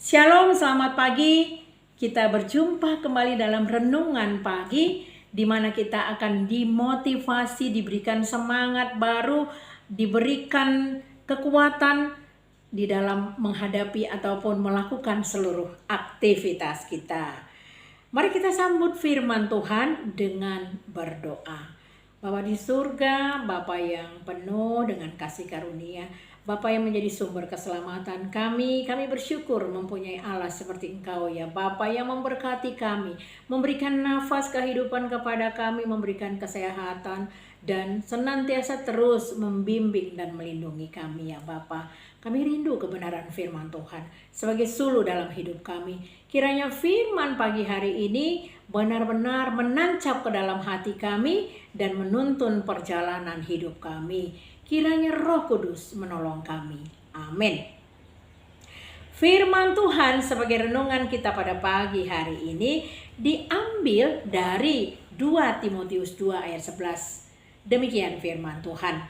Shalom, selamat pagi. Kita berjumpa kembali dalam renungan pagi, di mana kita akan dimotivasi, diberikan semangat baru, diberikan kekuatan di dalam menghadapi ataupun melakukan seluruh aktivitas kita. Mari kita sambut firman Tuhan dengan berdoa. Bapa di surga, Bapa yang penuh dengan kasih karunia, Bapa yang menjadi sumber keselamatan kami bersyukur mempunyai Allah seperti Engkau ya Bapa yang memberkati kami, memberikan nafas kehidupan kepada kami, memberikan kesehatan dan senantiasa terus membimbing dan melindungi kami ya Bapa. Kami rindu kebenaran firman Tuhan sebagai suluh dalam hidup kami. Kiranya firman pagi hari ini benar-benar menancap ke dalam hati kami dan menuntun perjalanan hidup kami. Kiranya Roh Kudus menolong kami. Amin. Firman Tuhan sebagai renungan kita pada pagi hari ini diambil dari 2 Timotius 2 ayat 11. Demikian firman Tuhan.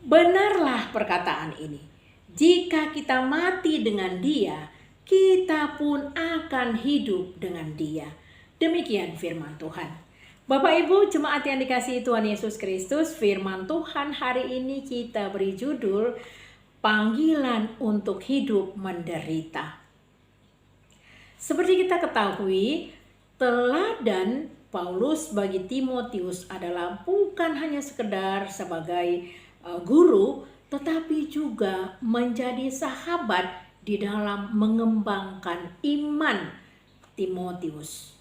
Benarlah perkataan ini. Jika kita mati dengan Dia, kita pun akan hidup dengan Dia. Demikian firman Tuhan. Bapak Ibu jemaat yang dikasihi Tuhan Yesus Kristus, firman Tuhan hari ini kita beri judul Panggilan untuk Hidup Menderita. Seperti kita ketahui, teladan Paulus bagi Timotius adalah bukan hanya sekedar sebagai guru, tetapi juga menjadi sahabat di dalam mengembangkan iman Timotius.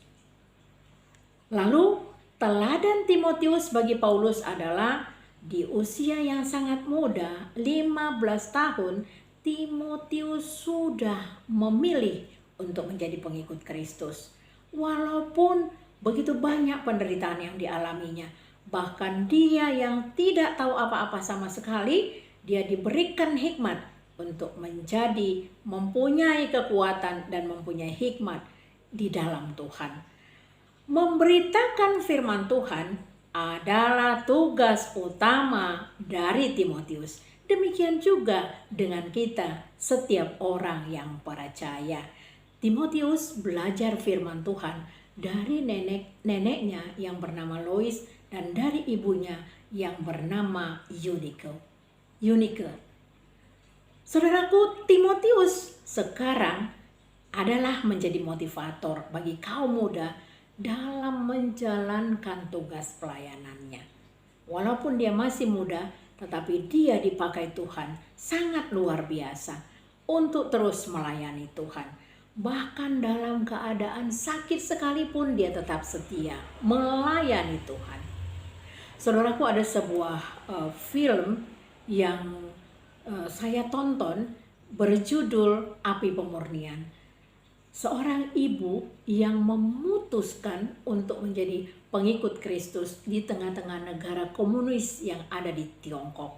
Lalu teladan Timotius bagi Paulus adalah di usia yang sangat muda, 15 tahun, Timotius sudah memilih untuk menjadi pengikut Kristus. Walaupun begitu banyak penderitaan yang dialaminya, bahkan dia yang tidak tahu apa-apa sama sekali, dia diberikan hikmat untuk mempunyai kekuatan dan mempunyai hikmat di dalam Tuhan. Memberitakan firman Tuhan adalah tugas utama dari Timotius. Demikian juga dengan kita, setiap orang yang percaya. Timotius belajar firman Tuhan dari neneknya yang bernama Lois dan dari ibunya yang bernama Eunike. Saudaraku, Timotius sekarang adalah menjadi motivator bagi kaum muda dalam menjalankan tugas pelayanannya. Walaupun dia masih muda, tetapi dia dipakai Tuhan sangat luar biasa untuk terus melayani Tuhan. Bahkan dalam keadaan sakit sekalipun dia tetap setia melayani Tuhan. Saudaraku, ada sebuah film yang saya tonton berjudul Api Pemurnian. Seorang ibu yang memutuskan untuk menjadi pengikut Kristus di tengah-tengah negara komunis yang ada di Tiongkok.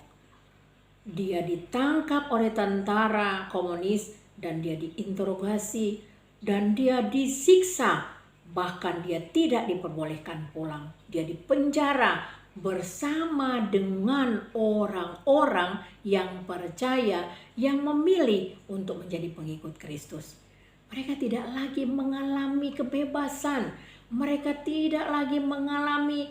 Dia ditangkap oleh tentara komunis dan dia diinterogasi dan dia disiksa. Bahkan dia tidak diperbolehkan pulang. Dia dipenjara bersama dengan orang-orang yang percaya, yang memilih untuk menjadi pengikut Kristus. Mereka tidak lagi mengalami kebebasan. Mereka tidak lagi mengalami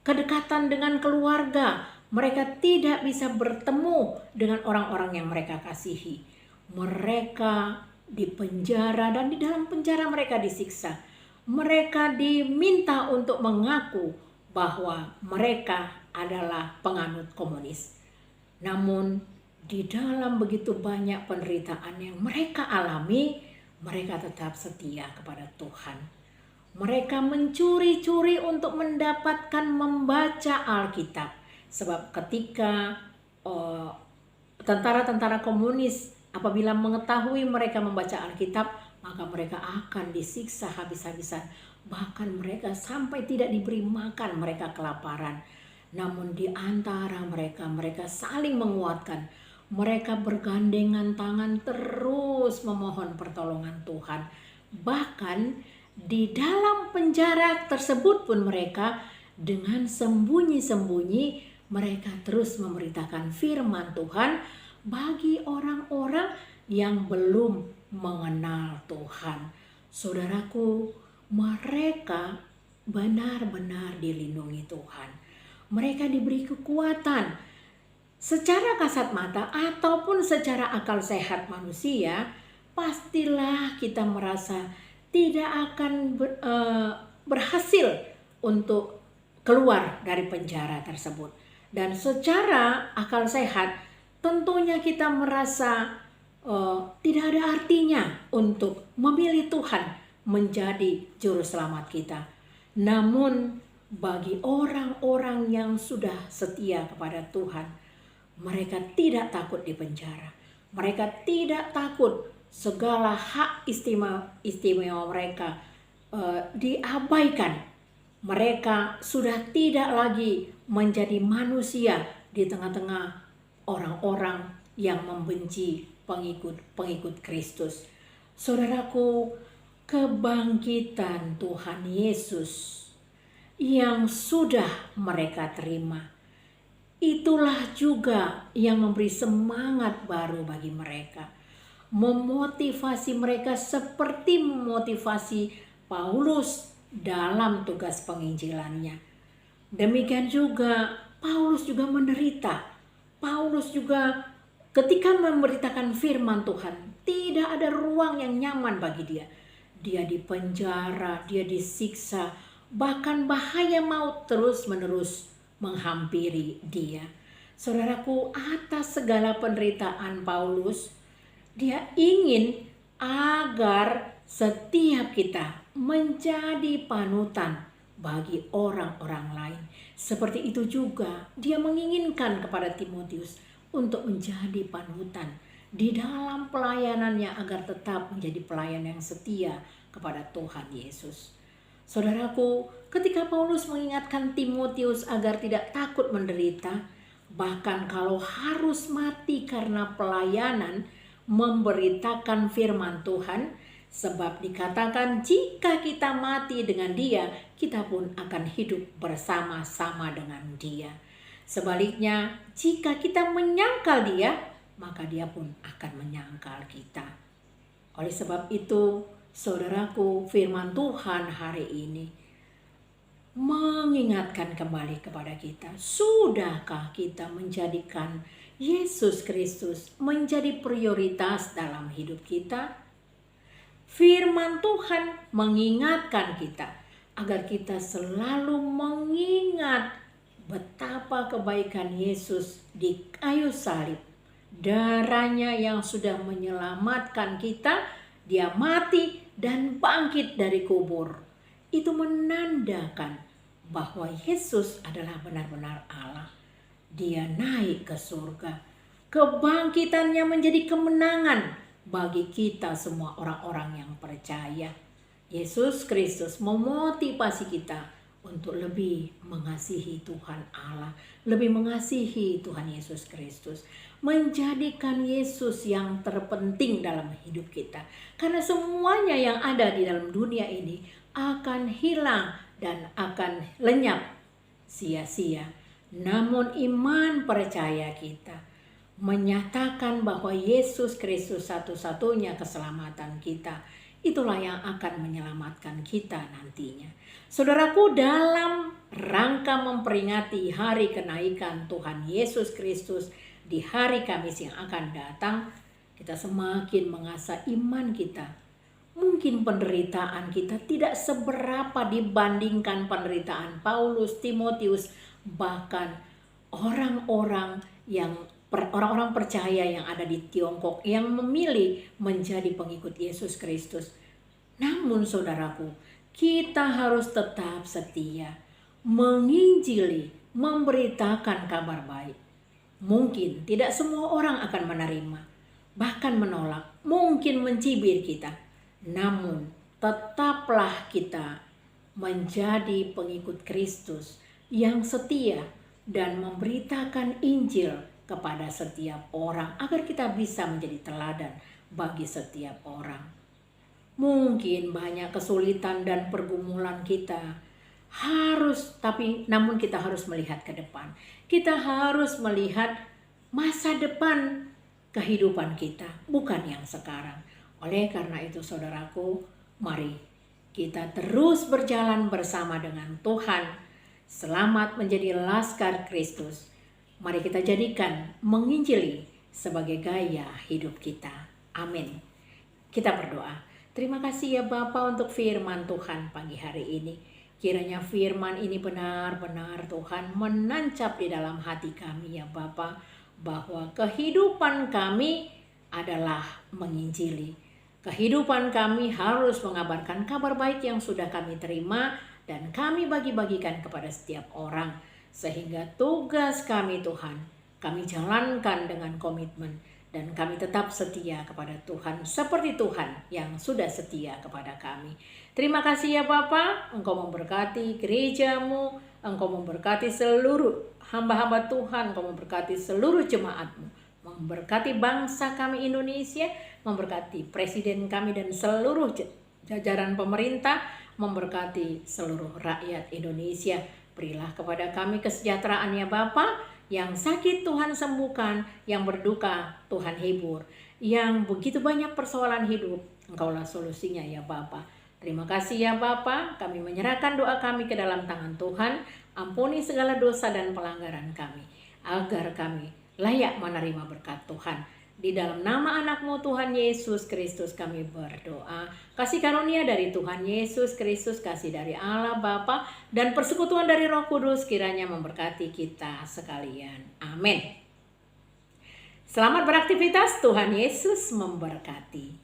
kedekatan dengan keluarga. Mereka tidak bisa bertemu dengan orang-orang yang mereka kasihi. Mereka dipenjara dan di dalam penjara mereka disiksa. Mereka diminta untuk mengaku bahwa mereka adalah penganut komunis. Namun di dalam begitu banyak penderitaan yang mereka alami, mereka tetap setia kepada Tuhan. Mereka mencuri-curi untuk mendapatkan membaca Alkitab. Sebab ketika tentara-tentara komunis apabila mengetahui mereka membaca Alkitab, maka mereka akan disiksa habis-habisan. Bahkan mereka sampai tidak diberi makan, mereka kelaparan. Namun di antara mereka saling menguatkan. Mereka bergandengan tangan terus memohon pertolongan Tuhan. Bahkan di dalam penjara tersebut pun mereka dengan sembunyi-sembunyi mereka terus memberitakan firman Tuhan bagi orang-orang yang belum mengenal Tuhan. Saudaraku, mereka benar-benar dilindungi Tuhan. Mereka diberi kekuatan secara kasat mata ataupun secara akal sehat manusia. Pastilah kita merasa tidak akan berhasil untuk keluar dari penjara tersebut. Dan secara akal sehat tentunya kita merasa tidak ada artinya untuk memilih Tuhan menjadi juru selamat kita. Namun bagi orang-orang yang sudah setia kepada Tuhan, mereka tidak takut di penjara. Mereka tidak takut segala hak istimewa mereka diabaikan. Mereka sudah tidak lagi menjadi manusia di tengah-tengah orang-orang yang membenci pengikut Kristus. Saudaraku, kebangkitan Tuhan Yesus yang sudah mereka terima, itulah juga yang memberi semangat baru bagi mereka, memotivasi mereka seperti memotivasi Paulus dalam tugas penginjilannya. Demikian juga Paulus juga menderita. Paulus juga ketika memberitakan firman Tuhan, tidak ada ruang yang nyaman bagi dia. Dia dipenjara, dia disiksa, bahkan bahaya maut terus-menerus menghampiri dia. Saudaraku, atas segala penderitaan Paulus, dia ingin agar setiap kita menjadi panutan bagi orang-orang lain. Seperti itu juga dia menginginkan kepada Timotius untuk menjadi panutan di dalam pelayanannya agar tetap menjadi pelayan yang setia kepada Tuhan Yesus. Saudaraku, ketika Paulus mengingatkan Timotius agar tidak takut menderita, bahkan kalau harus mati karena pelayanan memberitakan firman Tuhan, sebab dikatakan jika kita mati dengan dia, kita pun akan hidup bersama-sama dengan dia. Sebaliknya, jika kita menyangkal dia, maka dia pun akan menyangkal kita. Oleh sebab itu, saudaraku, firman Tuhan hari ini mengingatkan kembali kepada kita, sudahkah kita menjadikan Yesus Kristus menjadi prioritas dalam hidup kita? Firman Tuhan mengingatkan kita agar kita selalu mengingat betapa kebaikan Yesus di kayu salib. Darahnya yang sudah menyelamatkan kita, dia mati dan bangkit dari kubur. Itu menandakan bahwa Yesus adalah benar-benar Allah. Dia naik ke surga. Kebangkitannya menjadi kemenangan bagi kita semua orang-orang yang percaya. Yesus Kristus memotivasi kita untuk lebih mengasihi Tuhan Allah, lebih mengasihi Tuhan Yesus Kristus, menjadikan Yesus yang terpenting dalam hidup kita. Karena semuanya yang ada di dalam dunia ini akan hilang dan akan lenyap sia-sia. Namun iman percaya kita menyatakan bahwa Yesus Kristus satu-satunya keselamatan kita, itulah yang akan menyelamatkan kita nantinya. Saudaraku, dalam rangka memperingati hari kenaikan Tuhan Yesus Kristus di hari Kamis yang akan datang, kita semakin mengasah iman kita. Mungkin penderitaan kita tidak seberapa dibandingkan penderitaan Paulus, Timotius, bahkan orang-orang percaya yang ada di Tiongkok yang memilih menjadi pengikut Yesus Kristus. Namun saudaraku, kita harus tetap setia, menginjili, memberitakan kabar baik. Mungkin tidak semua orang akan menerima, bahkan menolak, mungkin mencibir kita. Namun tetaplah kita menjadi pengikut Kristus yang setia dan memberitakan Injil kepada setiap orang agar kita bisa menjadi teladan bagi setiap orang. Mungkin banyak kesulitan dan pergumulan kita namun kita harus melihat ke depan. Kita harus melihat masa depan kehidupan kita, bukan yang sekarang. Oleh karena itu saudaraku, mari kita terus berjalan bersama dengan Tuhan. Selamat menjadi laskar Kristus. Mari kita jadikan menginjili sebagai gaya hidup kita. Amin. Kita berdoa. Terima kasih ya Bapa untuk firman Tuhan pagi hari ini. Kiranya firman ini benar-benar Tuhan menancap di dalam hati kami ya Bapa, bahwa kehidupan kami adalah menginjili. Kehidupan kami harus mengabarkan kabar baik yang sudah kami terima dan kami bagi-bagikan kepada setiap orang. Sehingga tugas kami Tuhan, kami jalankan dengan komitmen dan kami tetap setia kepada Tuhan seperti Tuhan yang sudah setia kepada kami. Terima kasih ya Bapa, Engkau memberkati gerejamu, Engkau memberkati seluruh hamba-hamba Tuhan, Engkau memberkati seluruh jemaatmu, memberkati bangsa kami Indonesia, memberkati presiden kami dan seluruh jajaran pemerintah, memberkati seluruh rakyat Indonesia. Berilah kepada kami kesejahteraan ya Bapa. Yang sakit Tuhan sembuhkan, yang berduka Tuhan hibur, yang begitu banyak persoalan hidup, Engkaulah solusinya ya Bapa. Terima kasih ya Bapa, kami menyerahkan doa kami ke dalam tangan Tuhan. Ampuni segala dosa dan pelanggaran kami, agar kami layak menerima berkat Tuhan. Di dalam nama anak-Mu Tuhan Yesus Kristus kami berdoa. Kasih karunia dari Tuhan Yesus Kristus, kasih dari Allah Bapa, dan persekutuan dari Roh Kudus kiranya memberkati kita sekalian. Amin. Selamat beraktivitas, Tuhan Yesus memberkati.